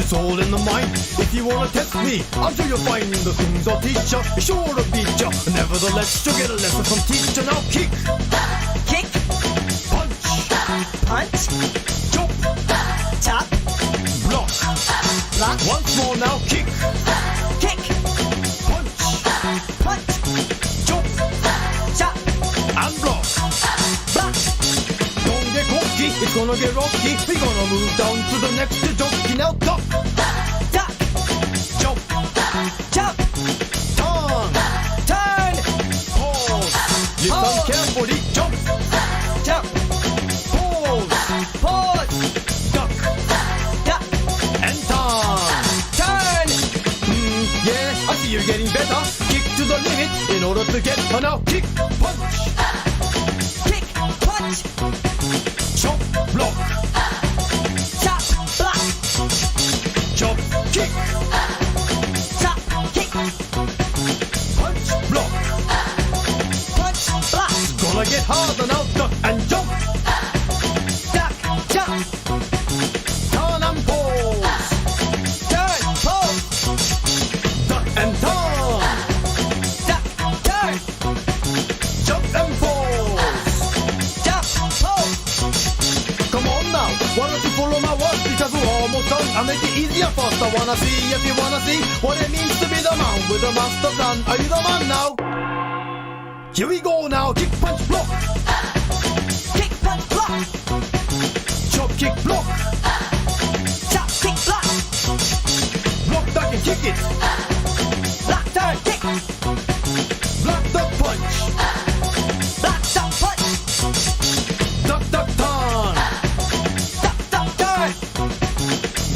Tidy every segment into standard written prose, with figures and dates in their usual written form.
it's all in the mind. If you wanna test me, I'll show you fine. The things I'll teach ya, be sure to beat ya. Nevertheless, you'll get a lesson from teacher. Now kick, kick, punch, punch, chop, chop, block. block, Once more now, kick, kick, punch, punch, chop, chop, and block. block. Don't get cocky, it's gonna get rocky. We're gonna move down to the next jockey. Now duck, Duck, jump, jump, turn, turn, pause. Listen Pause. carefully, jump, jump, pause, pause, duck, duck, and turn. turn. Yeah, I see you're getting better. Kick to the limit in order to get her. Now kick, punch, Kick, punch, chop, block, chop, block, chop, kick, chop, kick, punch, block. punch, block, Gonna get harder now, duck and jump, duck, jump, turn and pause, turn, pose, duck and turn, duck, turn, jump and pause. jump, pose. Come on now, why don't you follow my words? Because we're almost done. I'll make it easier first. I wanna see if you wanna see what it means to be the man with a master plan. Are you the man now? Here we go now. Kick, punch, block. Kick, punch, block, Chop, kick, block. chop, kick, block, Block, duck, and kick it. block, turn, kick, Block, duck, punch. block, duck, punch, Duck, duck, turn. duck, duck, turn,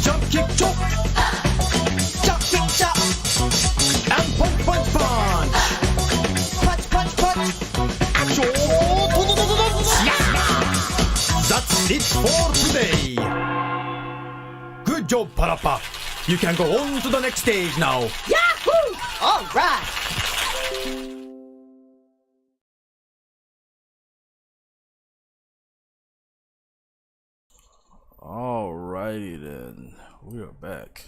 Jump, kick, chop. chop, kick, chop, And punch, punch, punch. punch, punch, punch. Achoo! That's it for today. Good job, Parappa. You can go on to the next stage now. Yahoo! All right. Alrighty then, we are back.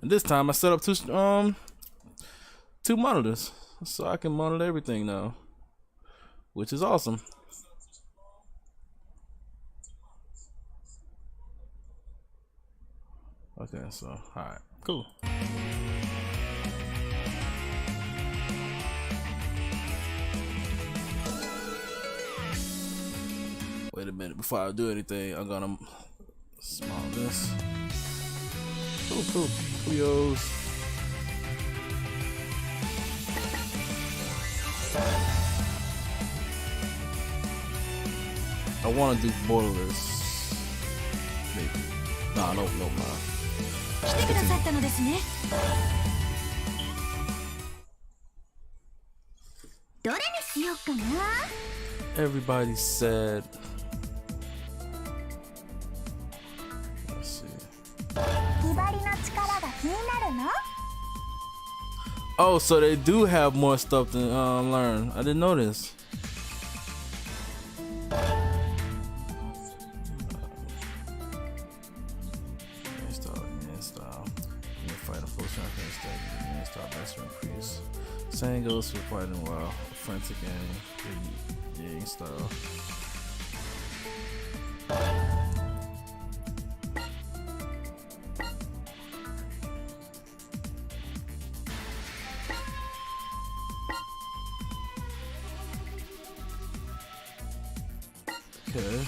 And this time I set up two monitors, so I can monitor everything now, which is awesome. Okay, so alright, cool. Wait a minute, before I do anything, I'm gonna small this. Cool. Kudos. I wanna do borderless. Maybe. Nah, no, man. 来てくださったのですね。どれにしようかな。 Everybody said. Let's see. ヒバリの力が気になるの？ Oh, so they do have more stuff to learn. I didn't know this. Style. You fight a full shot against style best increase. Same goes for fighting while frantic and yang style. Okay.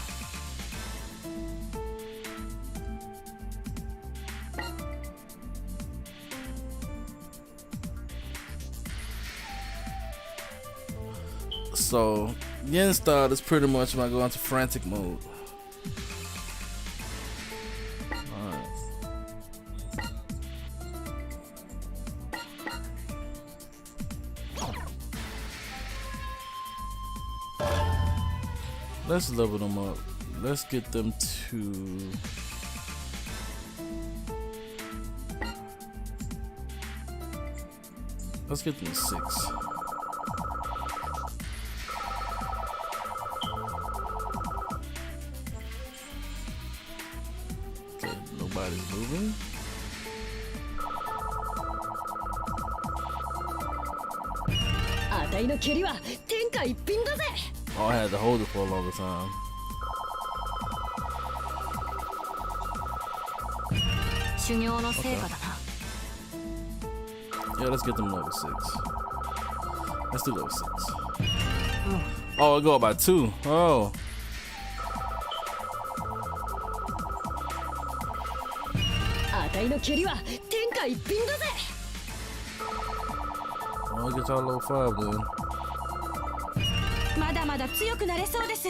So, yen style is pretty much when I go into frantic mode. Alright. Let's level them up. Let's get them to... Let's get them to 6. Nobody's moving. Oh, I had to hold it for a longer time. Yeah, let's get them level 6. Let's do level 6. Oh, it go up by 2. Oh. I'll get y'all level 5 then. まだまだ強くなれそうです。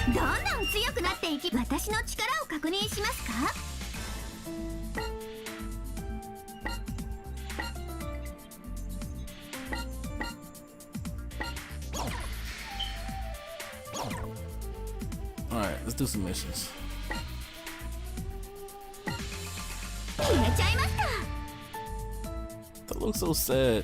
どんどん強くなっていき、私の力を確認しますか？ Alright, let's do some missions. 決めちゃいますか。 That looks so sad.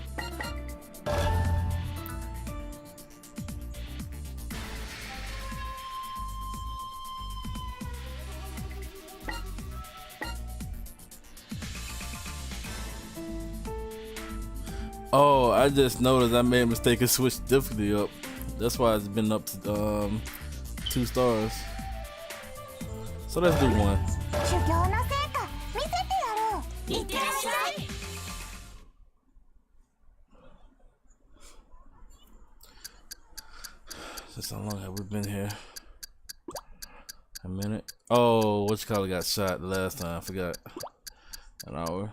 Oh, I just noticed I made a mistake and switched difficulty up. That's why it's been up to 2 stars. So let's do 1. 修行の成果見せてやろう。いってらっしゃい。 Since how long have we been here? A minute. Oh, what you call it got shot the last time. I forgot. An hour.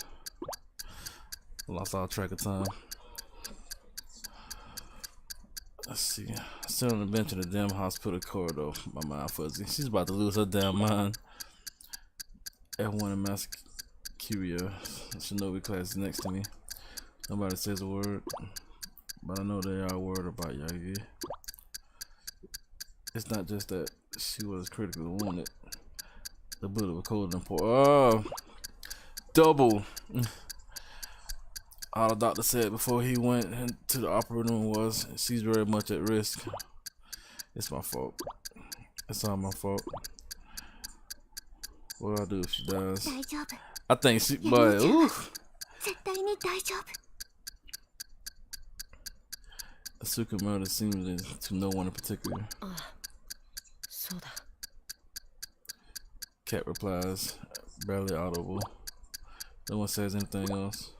Lost all track of time. Let's see. Still on the bench in the damn hospital corridor. My mind fuzzy. She's about to lose her damn mind. Everyone in Massacuria. Shinobi class is next to me. Nobody says a word, but I know they are worried about Yagi. It's not just that she was critically wounded. The bullet was colder than poor. Oh, double. All the doctor said before he went into the operating room was she's very much at risk. It's my fault. It's all my fault. What do I do if she dies? 大丈夫。 I think she, but oof. 絶対に大丈夫。 Asuka murder seems to no one in particular. そうだ。 Cat replies, barely audible. No one says anything else.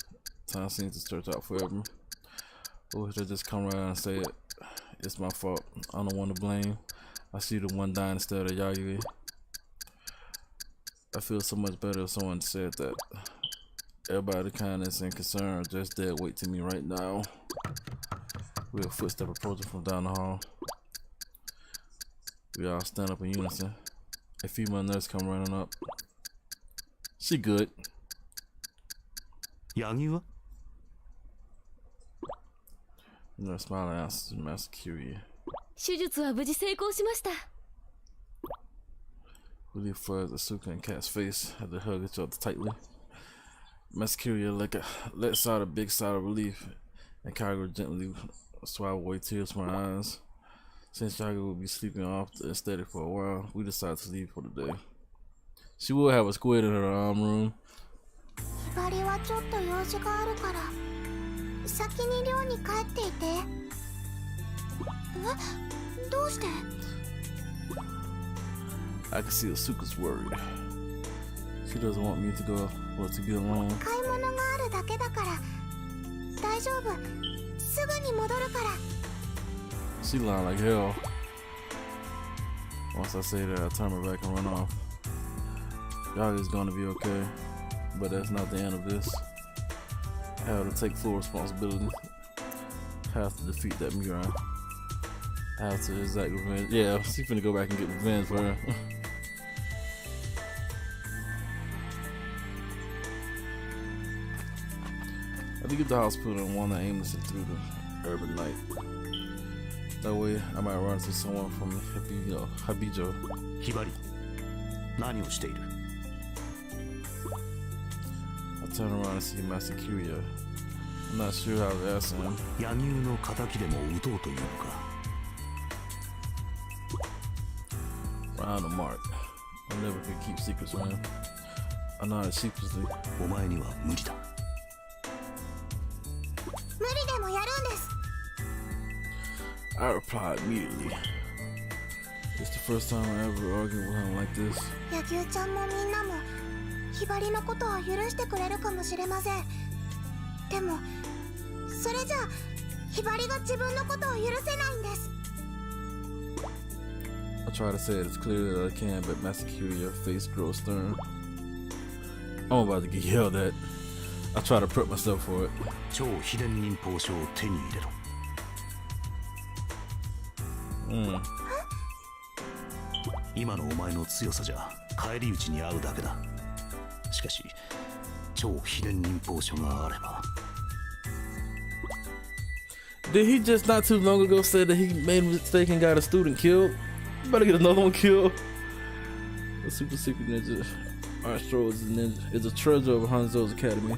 Time seems to stretch out forever. Or they just come right out and say it. It's my fault. I'm the one to blame. I see the one dying instead of Yagi. I feel so much better if someone said that. Everybody kindness and concern are just dead weight to me right now. We hear a footstep approaching from down the hall. We all stand up in unison. A female nurse come running up. She good. 柳生は Nurse smiling answers Master Curie. 手術は無事成功しました。 Willie fuzz Asuka and Cat's face had to hug each other tightly. Master Curie lets out a big sigh of relief, and Kyra gently swab away tears from her eyes. Since Yagi will be sleeping off the aesthetic for a while, we decided to leave for the day. She will have a squid in her room. ひばりはちょっと用事があるから先に寮に帰っていて。え、どうして？ I can see Asuka's worried. She doesn't want me to go or to be alone. 買い物があるだけだから大丈夫。すぐに戻るから。 She lied like hell. Once I say that, I turn her back and run off. Yagi's gonna be okay, but that's not the end of this. I have to take full responsibility. I have to defeat that Mirai. I have to exact revenge. Yeah, she's finna go back and get revenge for her. I did get the hospital and wanna aimlessly through the urban night. That way, I might run into someone from Habijo. ひばり何をしている I turn around and see Master Curia. I'm not sure how to ask him. 柳生の仇でも撃とうというのか Found a mark. I never could keep secrets, man. I know how to secretly. お前には無理だ。無理でもやるんです。 I replied immediately. It's the first time I ever argued with him like this. 野球ちゃんもみんなもひばりのことは許してくれるかもしれません。でもそれじゃひばりが自分のことを許せないんです。 I try to say it as clearly as I can, but Masakirya face grows stern. I'm about to get yelled at. I try to prep myself for it. 超秘伝忍法書を手に入れろ。今のお前の強さじゃ返り討ちに遭うだけだ。しかし超秘伝忍法書があれば。 Did he just not too long ago say that he made a mistake and got a student killed? You better get another one killed. The super secret ninja Artstro is a treasure of Hanzo's academy.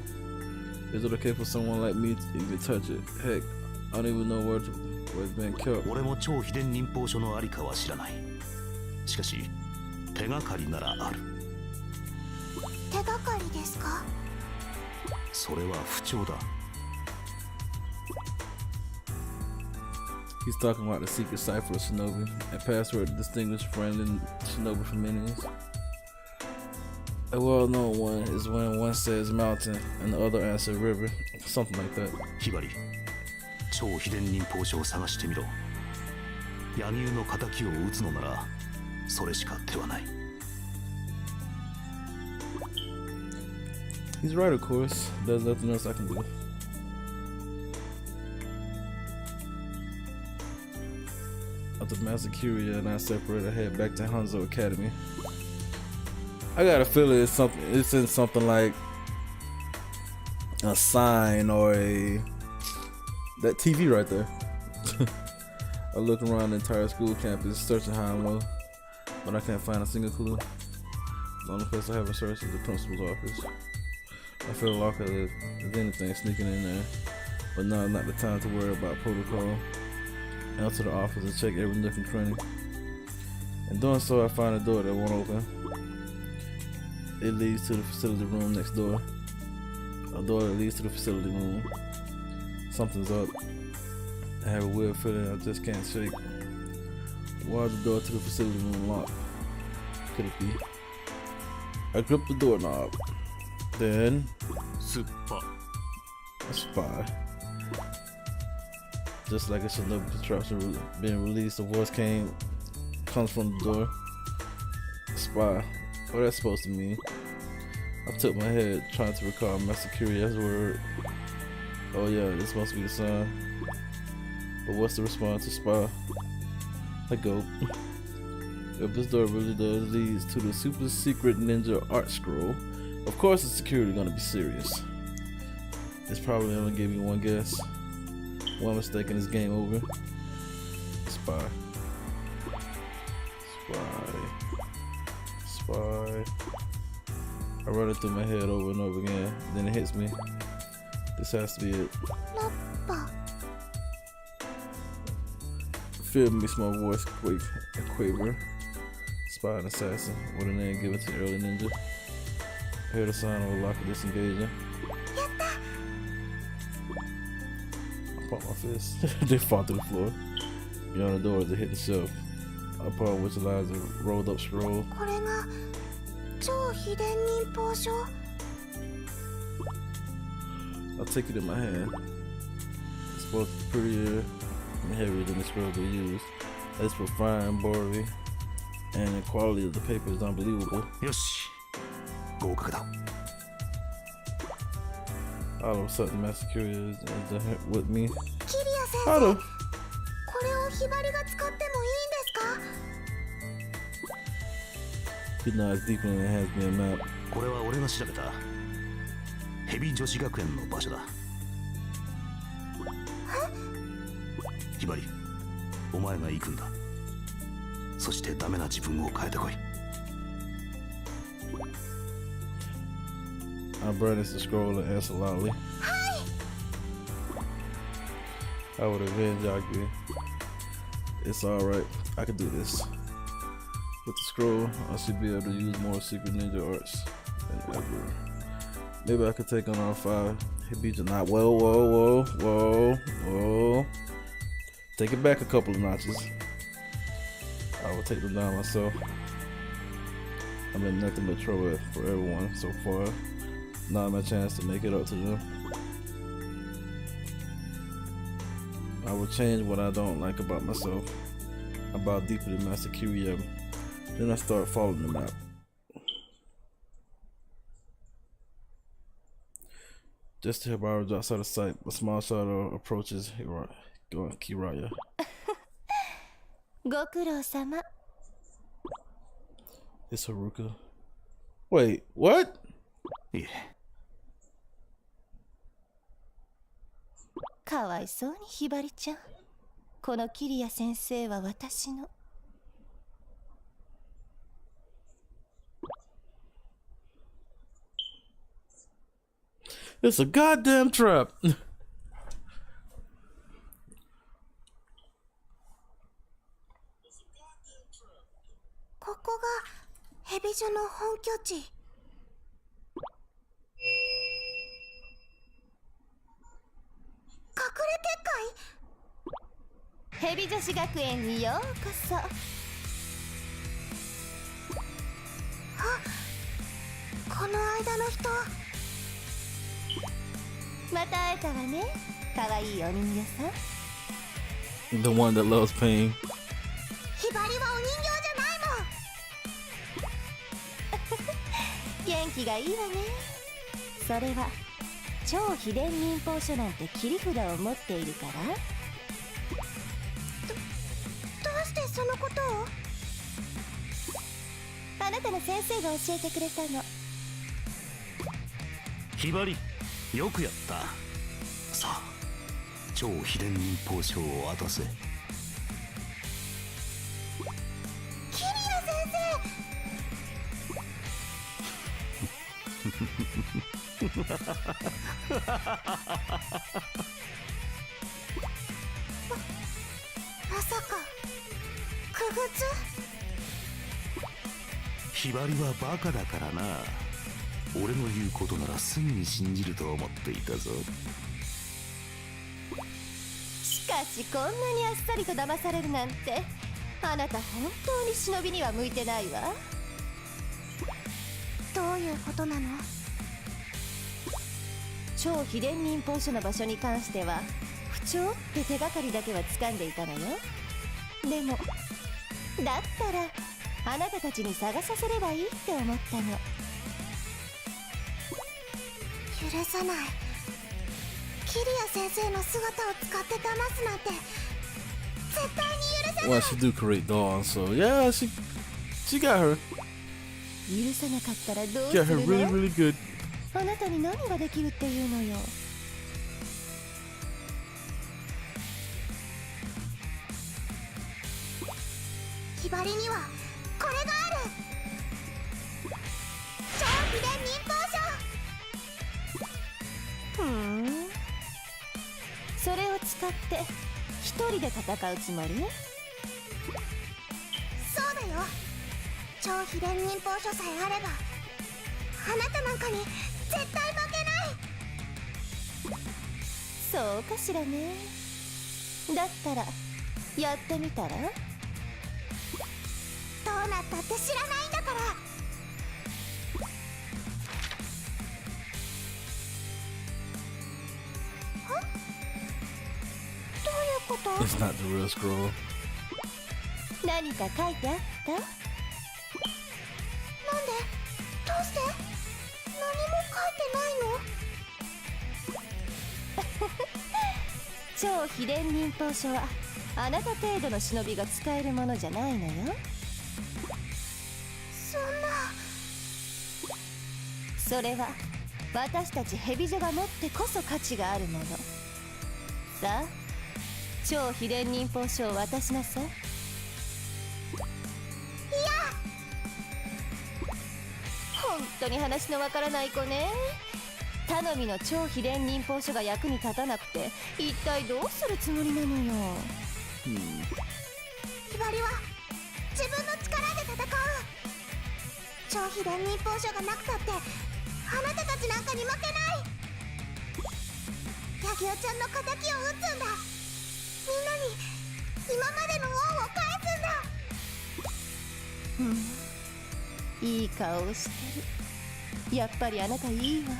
Is it okay for someone like me to even touch it? Heck, I don't even know where it's been kept. 俺も超秘伝忍法書のありかは知らない。しかし手がかりならある。手がかりですか？それは不調だ。 He's talking about the secret cipher of Shinobi and password to distinguish friendly Shinobi from enemies. A well-known one is when one says mountain and the other answers river, something like that. ひばり、超秘伝忍法書を探してみろ。柳生の敵を討つのならそれしか手はない。 He's right, of course. There's nothing else I can do. After Masakirya and I separated, I head back to Hanzo Academy. I got a feeling it's in something like a sign or that TV right there. I look around the entire school campus, searching high and low, but I can't find a single clue. The only place I haven't searched is the principal's office. I feel like there's anything sneaking in there, but now is not the time to worry about protocol. Enter the office and check every nook and cranny. In doing so, I find a door that won't open. It leads to the facility room next door. A door that leads to the facility room. Something's up. I have a weird feeling I just can't shake. Why is the door to the facility room locked? Could it be? I grip the doorknob. Then, a spy. Just like a Shinobi contraption being released, a voice comes from the door. Spy. What that's supposed to mean? I took my head trying to recall Masakirya's word. Oh yeah, this must be the sign. But what's the response to spy? I go. If this door really does leads to the super secret ninja art scroll, of course the security gonna be serious. It's probably only give me one guess. One mistake and it's game over. Spy. Spy. I run it through my head over and over again. Then it hits me. This has to be it. Rappa. Feel me, small voice quake and quaver. Spy and assassin. What a name given to the early ninja. Hear the sound of a locker disengaging. I pop my fist. They fall through the floor. Beyond the door as they hit the shelf. Upon which lies a rolled up scroll. これが超秘伝忍法書。 I'll take it in my hand. It's both prettier and heavier than the scroll they used. It's for fine embroidery, and the quality of the paper is unbelievable. よし、合格だ。 All of a sudden, Masakirya is with me. キリア先 How 生、 the? これをひばりが使ってもいいんですか？ He nods deeply and hands me a map. これは俺が調べたヘビ女子学園の場所だ。ひばり、お前が行くんだ。そしてダメな自分を変えてこい。 I brandish the scroll and answer loudly. I would avenge Yagyu. It's alright. I can do this. With the scroll, I should be able to use more secret ninja arts than ever. Maybe I could take on all 5 Hibija not. Whoa. Take it back a couple of notches. I will take them down myself. I've been nothing but trouble for everyone so far. Now my chance to make it up to them. I will change what I don't like about myself. I bow deeply to Master Kiriyama. Then I start following the map. Just till Hibari drops out of sight, a small shadow approaches Kiraya. ご苦労様。 It's Haruka. Wait, what? いえ、かわいそうにひばりちゃん。このキリヤ先生は私の。It's a goddamn trap. ここがヘビ女の本拠地。隠れ結界？ヘビ女子学園にようこそ。この間の人。また会えたわね。かわいいお人形さん。 The one that loves pain. ひばりはお人形じゃないもん。元気がいいわね。それは超秘伝忍法書なんて切り札を持っているから。どうしてそのことを？あなたの先生が教えてくれたの。ひばり、よくやった。さあ、超秘伝忍法書を渡せ。キリア先生。まさか傀儡？ひばりはバカだからな。俺の言うことならすぐに信じると思っていたぞ。しかしこんなにあっさりと騙されるなんて、あなた本当に忍びには向いてないわ。どういうことなの？超秘伝忍法書の場所に関しては不調って手がかりだけは掴んでいたのよ。でもだったらあなたたちに探させればいいって思ったの。許さない。キリア先生の姿を使って騙すなんて絶対に許さない。 Well, she do create Dawn, so yeah, she got her. 許さなかったらどう Got す her る really, の？ really good. あなたに何ができるっていうのよ。ひばりにはこれがある。超秘伝忍法書。それを使って一人で戦うつもり？そうだよ。超秘伝忍法書さえあればあなたなんかに絶対負けない。そうかしらね。だったらやってみたら？どうなったって知らないんだから。どういうこと？ It's not the real scroll. 何か書いてあった？なんで？どうして？何も書いてないの？超秘伝忍法書はあなた程度の忍びが使えるものじゃないのよ。そんな。それは私たちヘビ女が持ってこそ価値があるもの。さあ、超秘伝忍法書を渡しなさい。本当に話のわからない子ね。頼みの超秘伝忍法書が役に立たなくて一体どうするつもりなのよ。ひばりは自分の力で戦う超秘伝忍法書がなくたってあなたたちなんかに負けない。ヤギオちゃんの敵を討つんだ。みんなに今までの恩を返すんだ。いい顔をしてる。やっぱりあなたいいわ。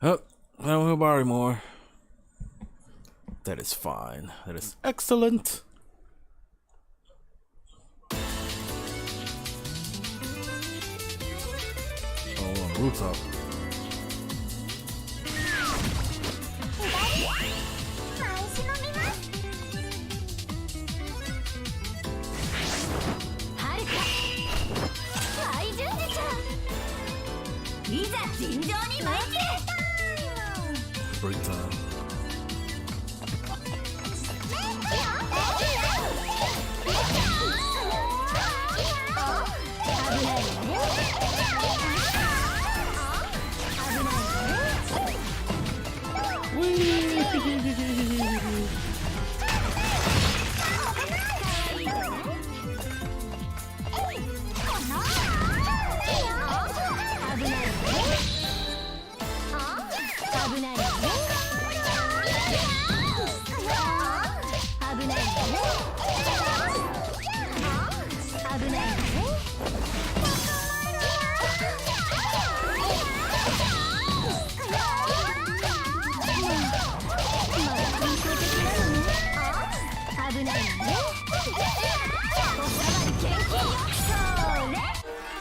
Oh, I don't hear Barry more. That is fine. That is excellent. Oh, on the rooftop. 前しのみます。はるか大順次ちゃん、いざ尋常に参れ。 Break time.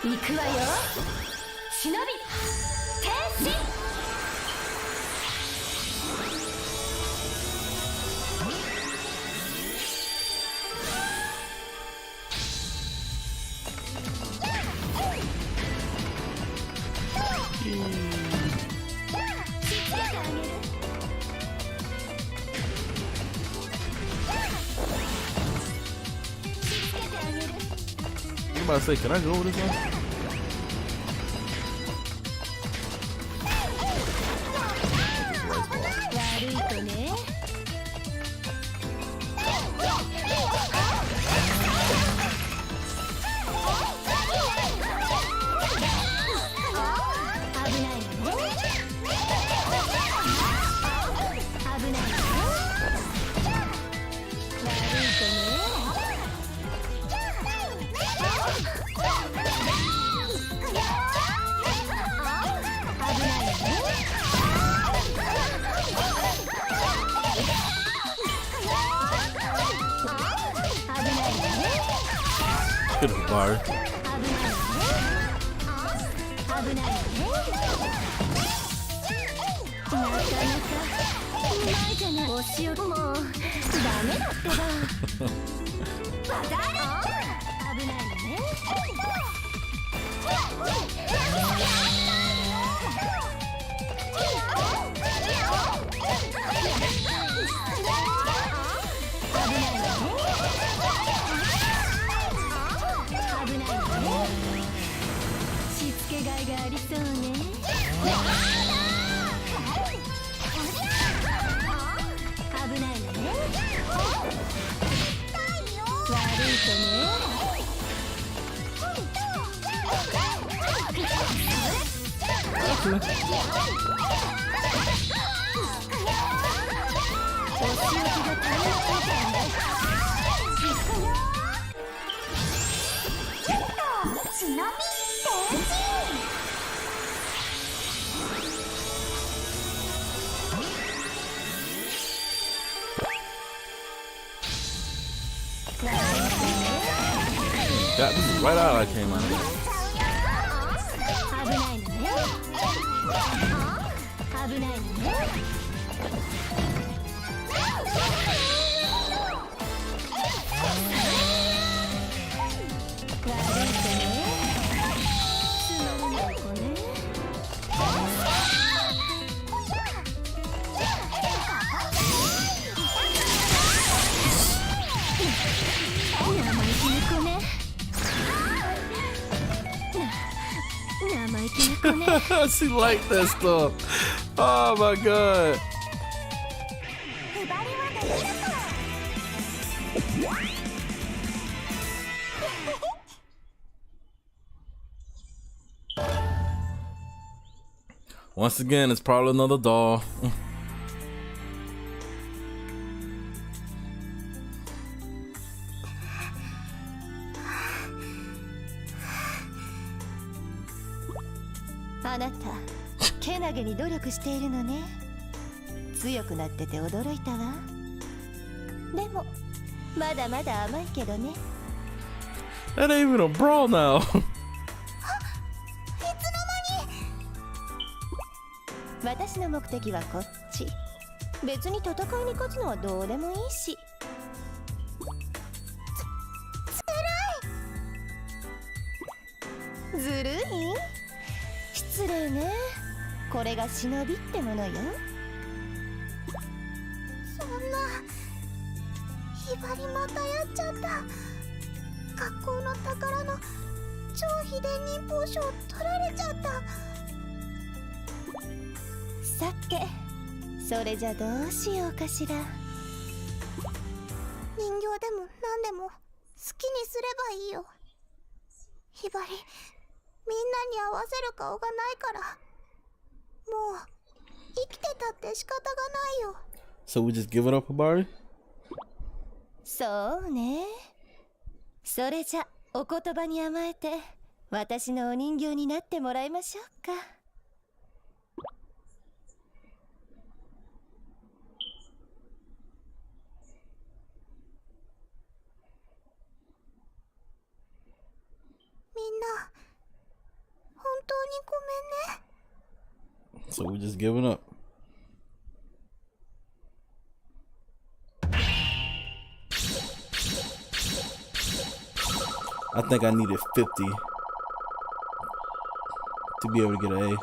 行くわよ、忍び天使。You about to say, can I go over this one? 悪いとね。Hit the bar. お塩もうダメだってば。バザール危ないのね。しつけがいがありそうね。危ないのね。悪いとね。お仕置きが足りなかったんだ。忍び天使。Got this is right out I came out of there. 危ないのね。危ないのね。She liked that stuff. Oh my god. Once again, it's probably another doll. あなたけなげに努力しているのね。強くなってて驚いたわ。でもまだまだ甘いけどね。 That ain't even a brawl now. 私の目的はこっち。別に戦いに勝つのはどうでもいいし。ずるい？失礼ね。これが忍びってものよ。そんなひばりまたやっちゃった。学校の宝の超秘伝忍法書を取られちゃった。さて、それじゃどうしようかしら。人形でも何でも好きにすればいいよ。ひばり、みんなに合わせる顔がないから、もう生きてたって仕方がないよ。 So we just give it up, Hibari? そうね。それじゃお言葉に甘えて私のお人形になってもらいましょうか。みんな本当にごめんね。 So we just giving up. I think I needed 50 to be able to get an A.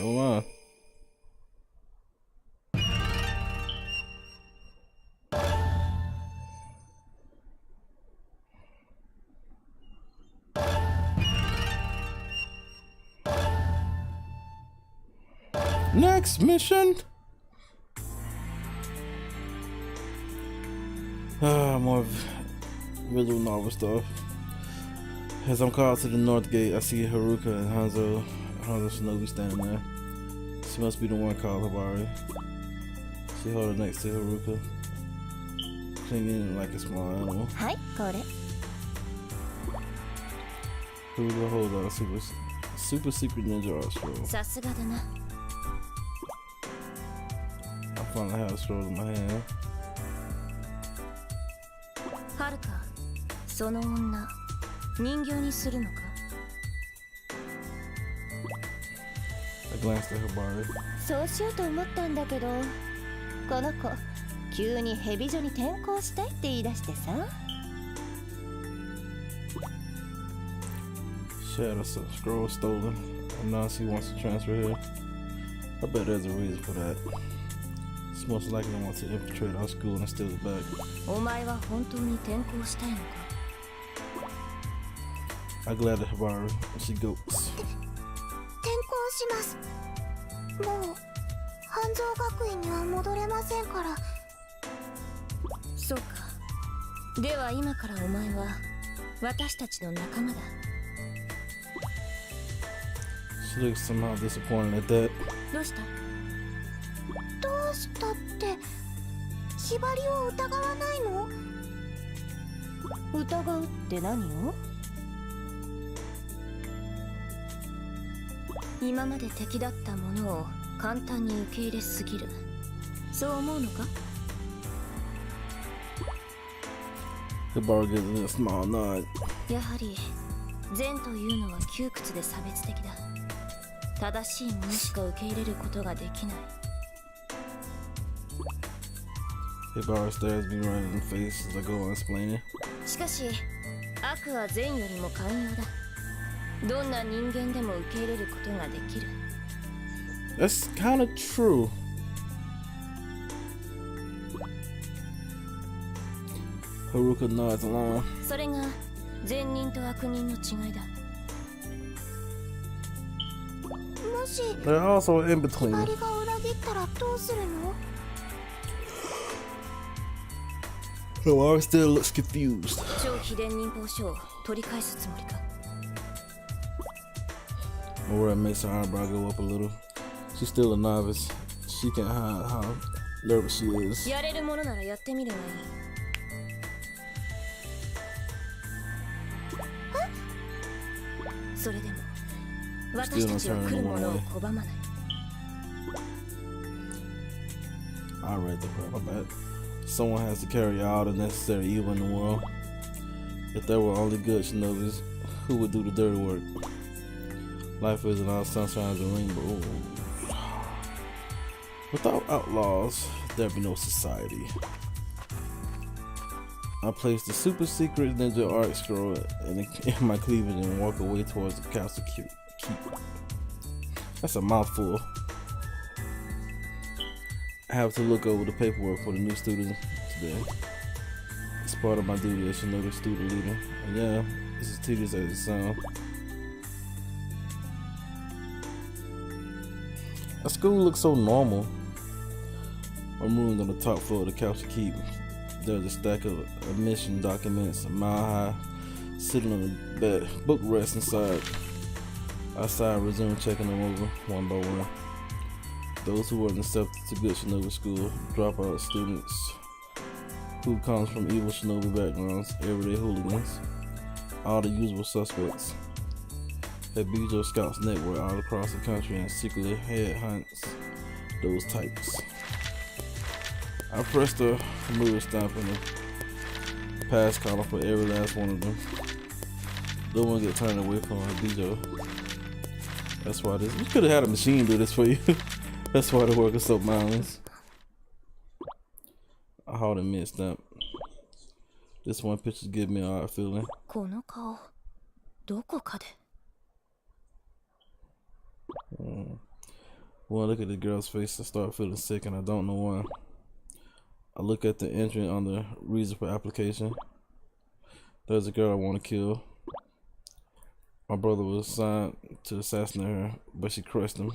Oh wow. Next mission. More visual novel stuff. As I'm called to the north gate, I see Haruka and Hanzo Shinobi standing there. She must be the one called Hibari. She hold her next to Haruka, clinging like a small animal. はい、これ。 Haruka holds out a super secret ninja art scroll. さすがだな。 I finally have a scroll in my hand. はるか、その女、人形にするのか？ I glanced at Hibari. そうしようと思ったんだけど、この子、急にヘビ女に転校したいって言い出してさ。 She had a scroll stolen, and now she wants to transfer here. I bet there's a reason for that. She most likely wants to infiltrate our school and steal it back. お前は本当に転校したいのか？ I glared at Hibari, and she goes. 転校します。もう半蔵学院には戻れませんから。そうか。では今からお前は私たちの仲間だ。 She looks somehow disappointed at that. どうした？どうしたって、ひばりを疑わないの？疑うって何を？今まで敵だったものを簡単に受け入れすぎる。そう思うのか？ Hibari gives a little small nod. やはり善というのは窮屈で差別的だ。正しいものしか受け入れることができない。 Hibari stares me right in the face as I go on explaining. しかし悪は善よりも寛容だ。どんな人間でも受け入れることができる。 That's kind of true. Haruka nods along. それが善人と悪人の違いだ。もし They're also in ひ between. ばりが裏切ったらどうするの？ Hibari still looks confused. 超秘伝忍法書を取り返すつもりか？ Aurora makes her eyebrow go up a little. She's still a novice. She can't hide how nervous she is. やれるものならやってみるがいい。それでも私たちは来るものを拒まない。I read the crap. My bad. Someone has to carry all the necessary evil in the world. If there were only good shinobis, who would do the dirty work? Life isn't all sunshines and rainbows. Without outlaws, there'd be no society. I place the super secret ninja art scroll in my cleavage and walk away towards the castle keep. That's a mouthful. I have to look over the paperwork for the new students today. It's part of my duty as Shinobi student leader. And yeah, this is tedious as it sounds. Our school looks so normal. I'm room on the top floor of the Couch Keep. There's a stack of admission documents, a mile high, sitting on the bed, book rest inside. Outside, resume checking them over one by one. Those who weren't accepted to good Shinobi school, dropout students who comes from evil Shinobi backgrounds, everyday hooligans, all the usual suspects. Habijo scouts network all across the country and secretly headhunts those types. I pressed a familiar stamp in the pass column for every last one of them. No one get turned away from Habijo. That's why this. You could have had a machine do this for you. That's why the work is so mindless. I hold a mid stamp. This one picture gives me an odd feeling. この顔、どこかで。When I look at the girl's face, I start feeling sick and I don't know why. I look at the entry on the reason for application. There's a girl I want to kill. My brother was assigned to assassinate her, but she crushed him.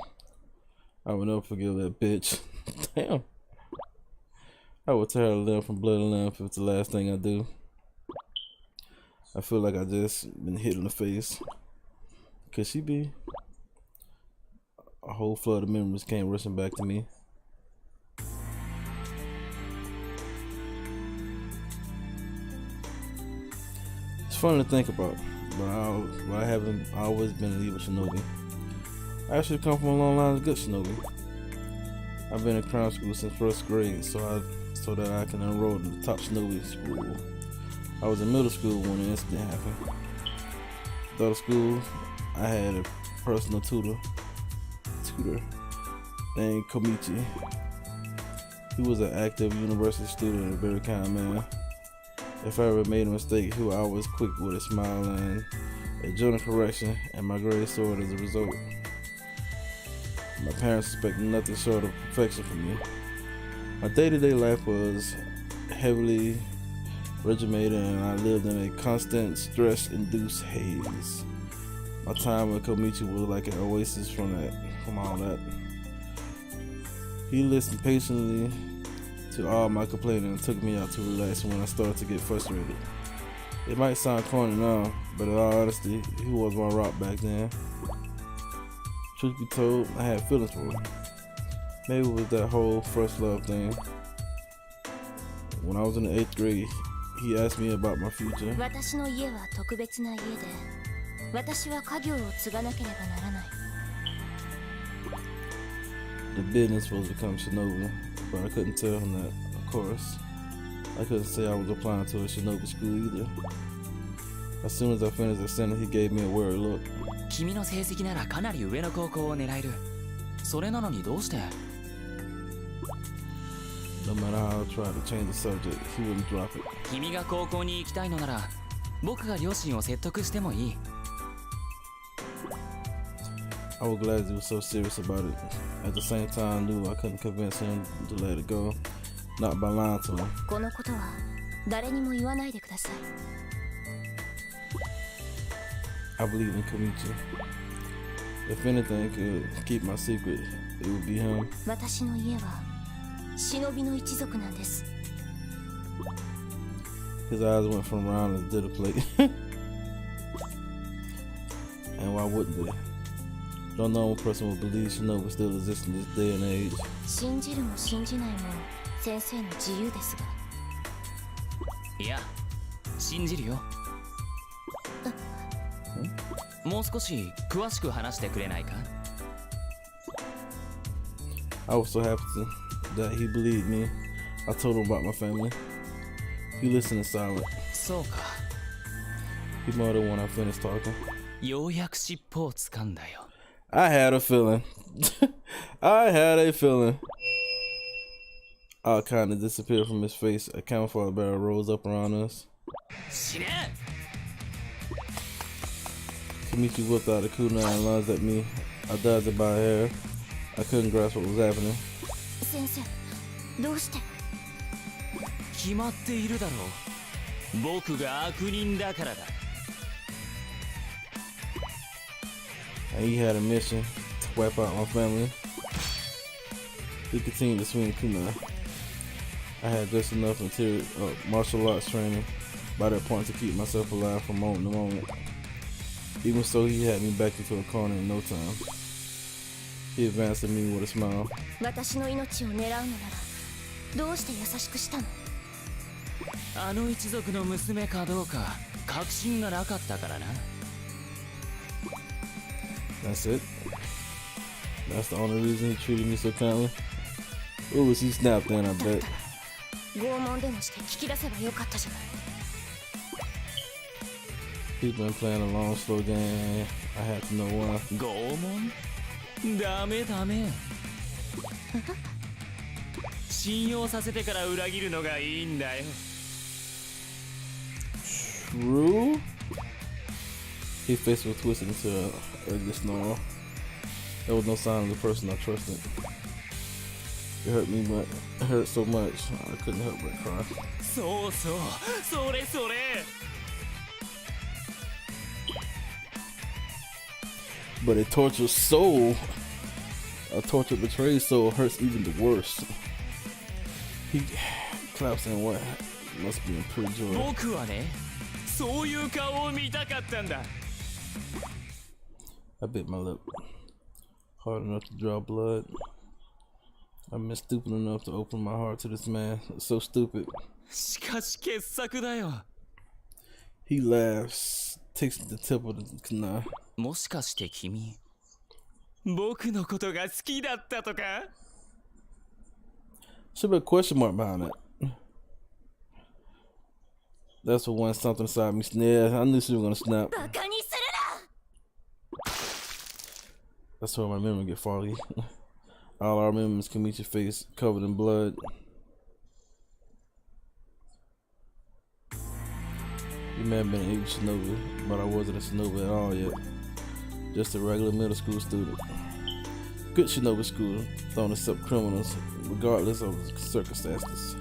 I will never forgive that bitch. Damn. I will tear her limb from blood and limb if it's the last thing I do. I feel like I just been hit in the face. Could she be? A whole flood of memories came rushing back to me. It's fun to think about, but I haven't always been an evil shinobi. I actually come from a long line of good shinobi. I've been in crown school since first grade, so that I can enroll in the top shinobi school. I was in middle school when the incident happened. Though the school, I had a personal tutor named Komichi. He was an active university student and a very kind man. If I ever made a mistake, he was always quick with a smile and a gentle correction, and my grades soared as a result. My parents expected nothing short of perfection from me. My day-to-day life was heavily regimented, and I lived in a constant stress-induced haze. My time with Komichi was like an oasis from all that. He listened patiently to all my complaining and took me out to relax when I started to get frustrated. It might sound corny now, but in all honesty, he was my rock back then. Truth be told, I had feelings for him. Maybe it was that whole first love thing. When I was in the 8th grade, he asked me about my future. 私の家は特別な家で、私は家業を継がなければならない。 The business was to become shinobi, but I couldn't tell him that, of course. I couldn't say I was applying to a shinobi school either. As soon as I finished the sentence, he gave me a worried look. 君の成績ならかなり上の高校を狙える。それなのにどうして？ No matter how I tried to change the subject, he wouldn't drop it. 君が高校に行きたいのなら、僕が両親を説得してもいい。 I was glad he was so serious about it. At the same time, I knew I couldn't convince him to let it go, not by lying to him. このことは誰にも言わないでください。 I believe in Komichi. If anything could keep my secret, it would be him. 私の家は忍びの一族なんです。 His eyes went from round to dinner plate. And why wouldn't they? Don't know one person would believe Shinobi still exists in this day and age. 信じるも信じないも先生の自由ですが。いや信じるよ。もう少し詳しく話してくれないか？ I was so happy that he believed me. I told him about my family. He listened in silence. そうか。 He muttered when I finished talking. ようやく尻尾を掴んだよ。I had a feeling. I had a feeling. All kind of disappeared from his face. A camouflage barrel rose up around us. 死ね！ Kamichi whipped out a kunai and lunged at me. I dodged it by a hair. I couldn't grasp what was happening. 先生、どうして？決まっているだろう。僕が悪人だからだ。And he had a mission to wipe out my family. He continued to swing kunai. I had just enough martial arts training by that point to keep myself alive from moment to moment. Even so, he had me back into a corner in no time. He advanced at me with a smile. 私の命を狙うのならどうして優しくしたの？あの一族の娘かどうか確信がなかったからな。 That's it. That's the only reason he treated me so kindly. Ooh, he snapped then, I bet. 拷問でもして聞き出せばよかったじゃない。 He's been playing a long, slow game. I had to know why. 拷問？ダメダメ。信用させてから裏切るのがいいんだよ。 True? His face was twisted into an ugly snarl. There was no sign of the person I trusted. It hurt me, but it hurt so much I couldn't help but cry. そうそう、それそれ。 But a tortured soul, a tortured betrayed soul hurts even the worst. He claps in what must be in pure joy. 僕はね、そういう顔を見たかったんだ。 I bit my lip, hard enough to draw blood. I've been stupid enough to open my heart to this man. So stupid. しかし傑作だよ。 He laughs, takes the tip of the kunai. もしかして君、僕のことが好きだったとか？ Should be a question mark behind that. That's what when something inside me snared. I knew she was gonna snap. バカにするな！ That's where my memory get foggy. All I remember is Kamichi's face covered in blood. You may have been an Eagle Shinobi, but I wasn't a Shinobi at all yet. Just a regular middle school student. Good Shinobi school, don't accept criminals, regardless of the circumstances.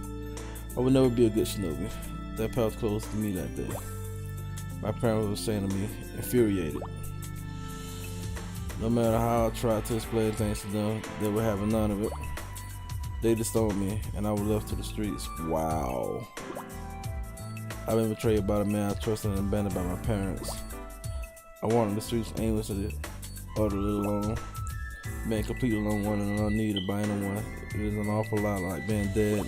I would never be a good Shinobi. That path closed to me that day. My parents were ashamed of me, infuriated. No matter how I tried to explain things to them, they were having none of it. They disowned me, and I was left to the streets. Wow. I've been betrayed by the man I trusted and abandoned by my parents. I wandered the streets aimlessly, utterly alone. Being completely alone, and unneeded by anyone. It is an awful lot like being dead.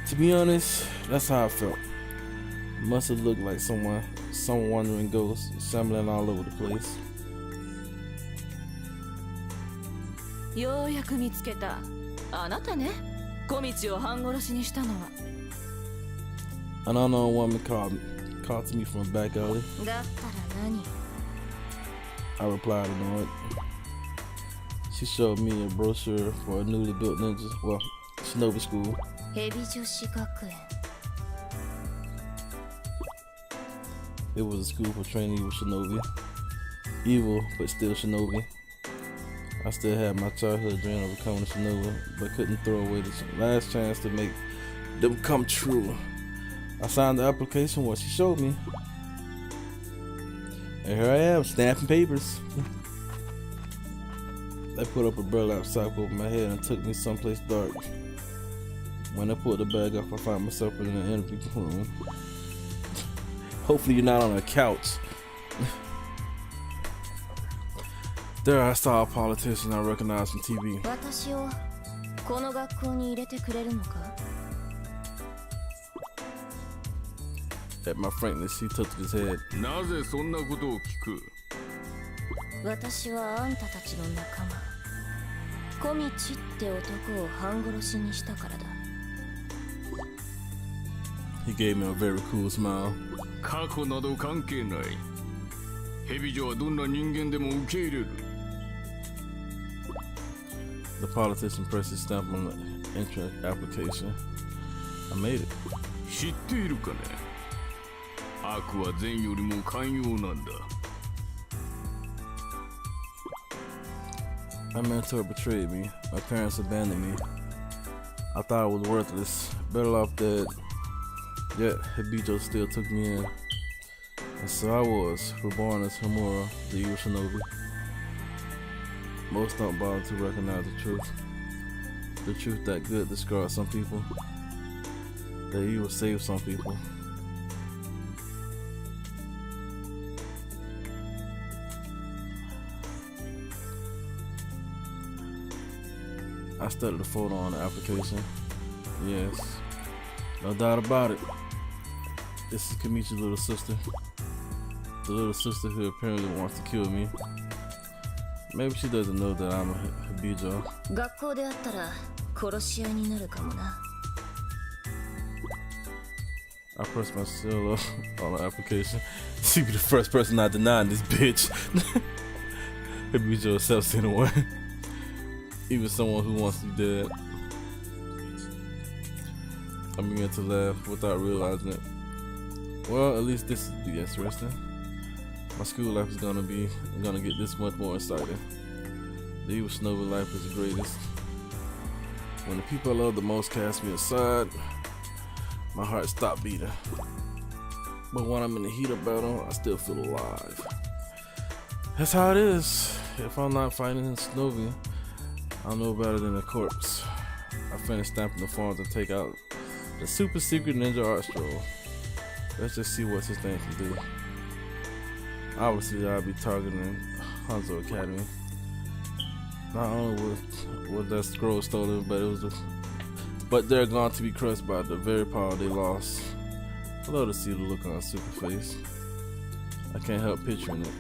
To be honest, that's how I felt. Must have looked like some wandering ghost shambling all over the place. ようやく見つけた。あなたね、小道を半殺しにしたのは。 An unknown woman called to me from a back alley. だったら何？ I replied annoyed. She showed me a brochure for a newly built shinobi school. 蛇女子学園。 It was a school for training evil shinobi. Evil, but still shinobi. I still had my childhood dream of becoming a shinobi, but couldn't throw away the last chance to make them come true. I signed the application once she showed me. And here I am, snapping papers. They put up a burlap sack over my head and took me someplace dark. When I pulled the bag off, I found myself in an interview room. Hopefully you're not on a couch. There I saw a politician I recognized from TV. 私をこの学校に入れてくれるのか？ At my frankness, he took his head. なぜそんなことを聞く？私はあんたたちの仲間小道って男を半殺しにしたからだ。 He gave me a very cool smile. 過去など関係ない。蛇女はどんな人間でも受け入れる。 The politician pressed his stamp on the entrance application. I made it. 知っているかね？悪は善よりも寛容なんだ。 My mentor betrayed me. My parents abandoned me. I thought I was worthless, better off dead. Yet Hibijo still took me in. And so I was, reborn as Homura, the evil shinobi. Most don't bother to recognize the truth. The truth that good discards some people. That evil saves some people. I studied the photo on the application. Yes, no doubt about it. This is Kamichi's little sister. The little sister who apparently wants to kill me. Maybe she doesn't know that I'm a Hibijo. 学校で会ったら殺し合いになるかもな。 I pressed my seal on the application. She be the first person not denying this bitch. Hibijo accepts anyway. Even someone who wants to be dead. I began to laugh without realizing it. Well, at least this will be interesting. My school life is gonna get this much more exciting. The evil shinobi life is the greatest. When the people I love the most cast me aside, my heart stopped beating. But when I'm in the heat of battle, I still feel alive. That's how it is. If I'm not fighting in shinobi, I'm no better than a corpse. I finished stamping the forms and take out the super secret ninja art scroll. Let's just see what this thing can do. Obviously, I'll be targeting Hanzo Academy. Not only was that scroll stolen, but they're going to be crushed by the very power they lost. I love to see the look on her super face. I can't help picturing it.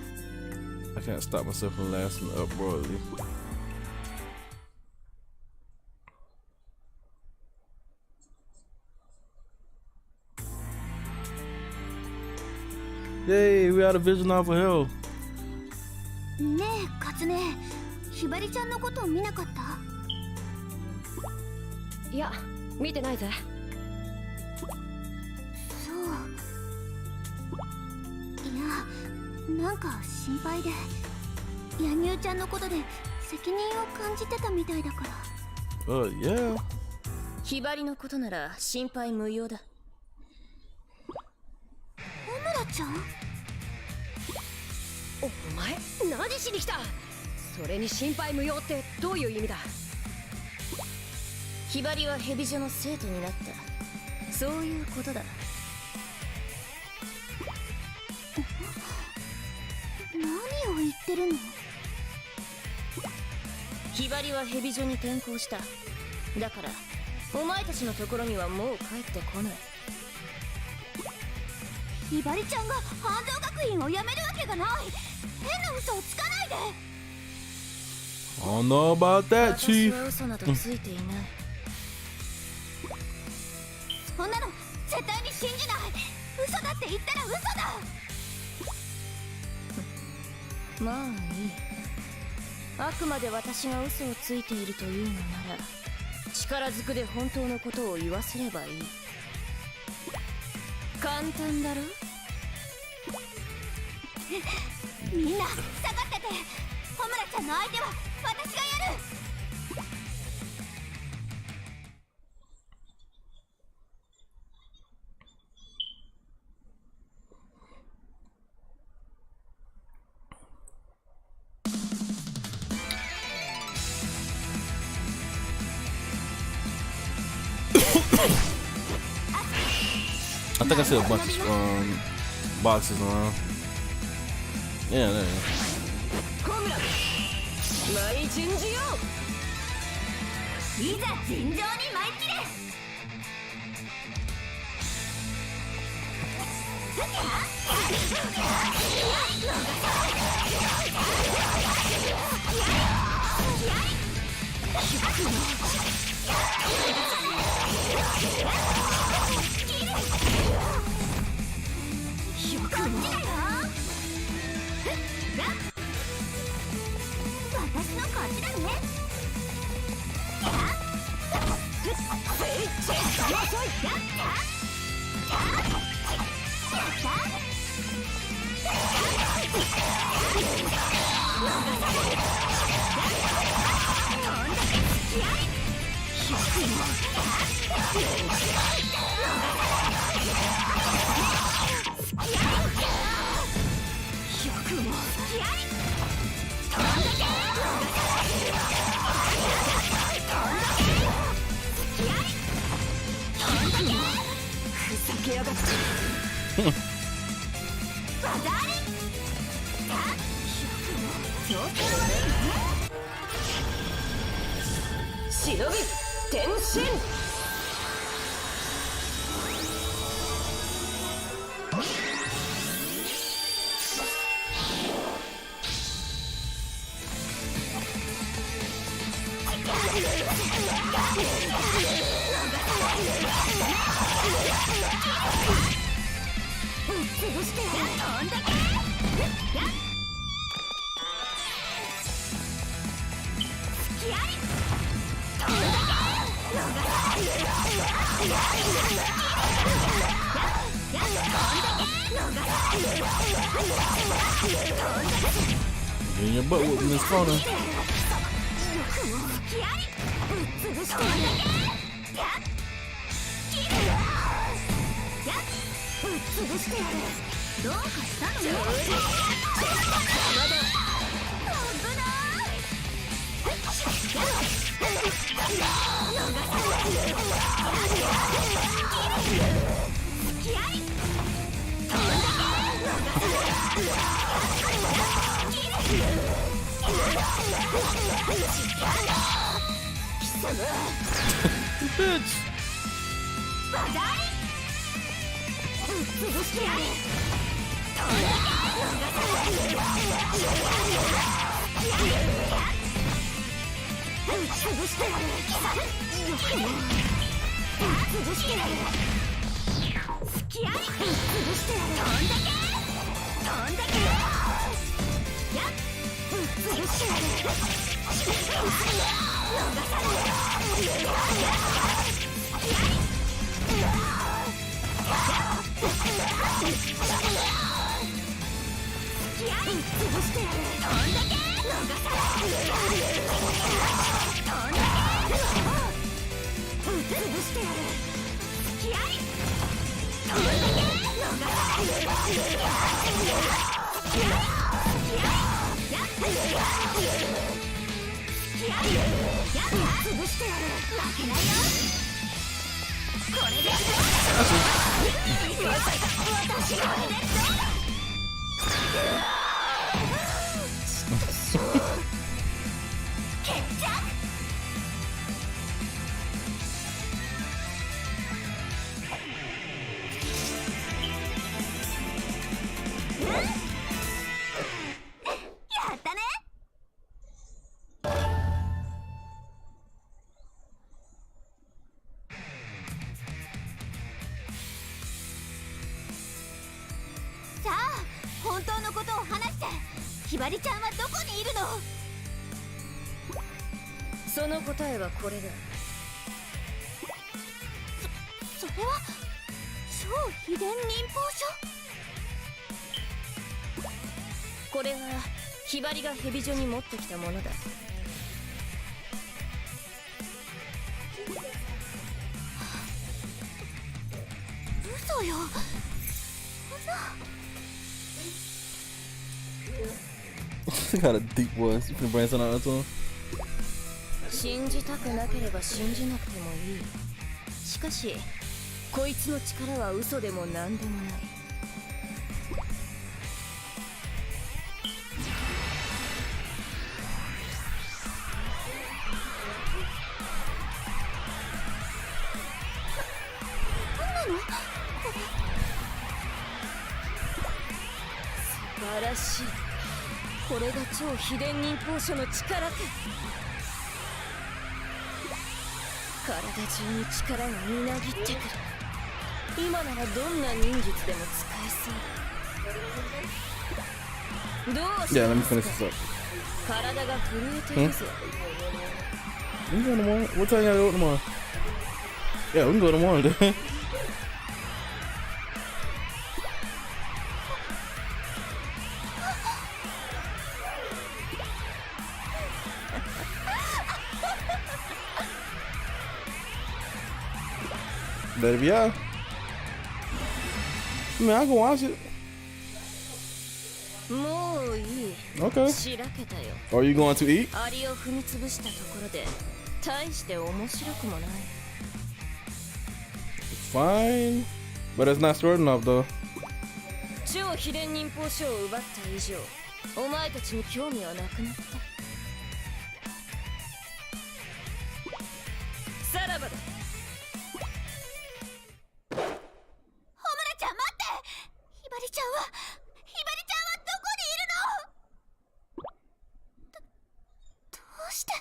I can't stop myself from laughing uproariously. Yay, we had a vision off of hell. ねえカツネ、ひばりちゃんのことを見なかった？いや、見てないぜ。そう。いや、なんか心配で、ヤニューちゃんのことで責任を感じてたみたいだから。Yeah. ひばりのことなら心配無用だ。小村ちゃん？お前、何しに来た？それに心配無用ってどういう意味だ？ひばりは蛇女の生徒になった。そういうことだ。何を言ってるの？ひばりは蛇女に転校した。だからお前たちのところにはもう帰ってこない。ひばりちゃんが半蔵学院を辞めるわけがない。変な嘘をつかないで。 I don't know about that, 私 Chief. は嘘などついていない。そんなの絶対に信じない。嘘だって言ったら嘘だ。まあいい。あくまで私が嘘をついているというのなら、力ずくで本当のことを言わせればいい。簡単だろ？みんな下がってて。小村ちゃんの相手は私がやる。I think I see a bunch of boxes around. Yeah, there you go. 舞順次よいざ尋常に舞い切れ。よくも私の勝ちだね。忍び転身。Getting your butt whooped in this corner. Bitch.さあ、本当のことを話して。ひばりちゃんはどこにいるの？その答えはこれだ。それは超秘伝忍法書。これはひばりがヘビ女に持ってきたものだ。嘘よ。Got a deep voice. You can bring something out to him. 信じたくなければ信じなくてもいい。しかしこいつの力は嘘でも何でもない。嵐。これが超秘伝忍法書の力か。体中に力がみなぎってくる。今ならどんな忍術でも使えそう。どうした Yeah, let me finish this up. 体が震えてるぞ。We can go tomorrow. What time you gotta go tomorrow? Yeah, we can go tomorrow then. Better be out. I mean, I can watch it. もういい。 Okay. しらけたよ。 Are you going to eat? アリを踏み潰したところで大して面白くもない。 Fine. But it's not strong enough though. 超秘伝忍法書を奪った以上、お前たちに興味はなくなった。さらばだ。ホムラちゃん待って。ひばりちゃんはどこにいるの？どうして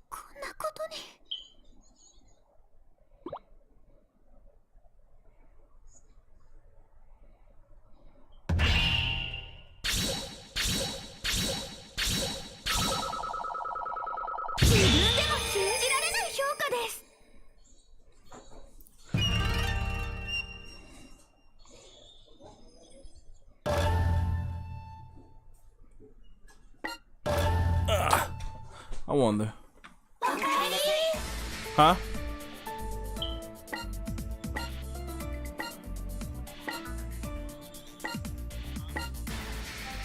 こんなことに。自分でも信じられない評価です。I wonder. Huh?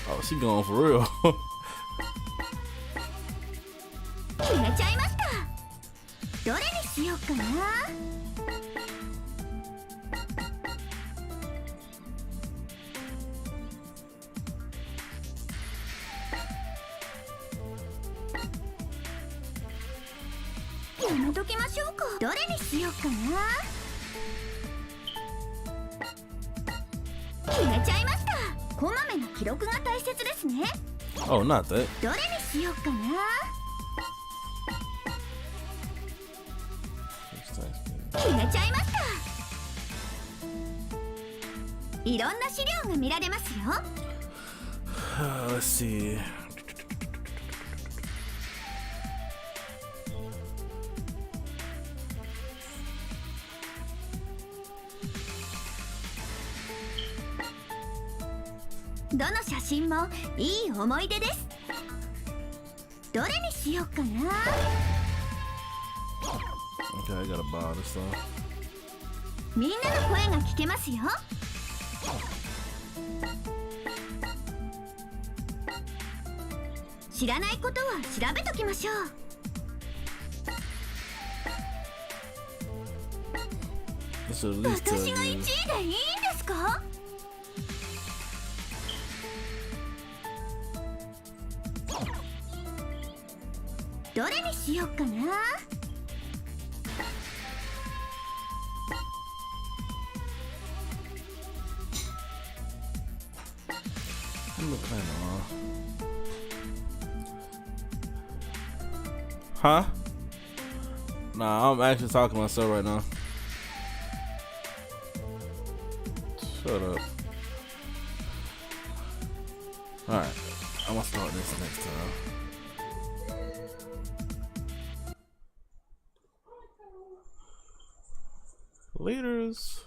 Oh, she going for real. 決めちゃいました。どれにしようかな。やめときましょうか。どれにしようかな。決めちゃいました。こまめな記録が大切ですね。 Oh, not that. どれにしようかな。決めちゃいました。いろんな資料が見られますよ。Let's see.どの写真もいい思い出です。どれにしようかな。 Okay, I gotta buy this stuff. みんなの声が聞けますよ。知らないことは調べときましょう。 This should at least tell 私が1位 you. でいいんですか。どれにしようかな。 I'm looking at Huh? Nah, I'm actually talking to myself right now. Shut up. Alright, I'm gonna start this next time. Laters.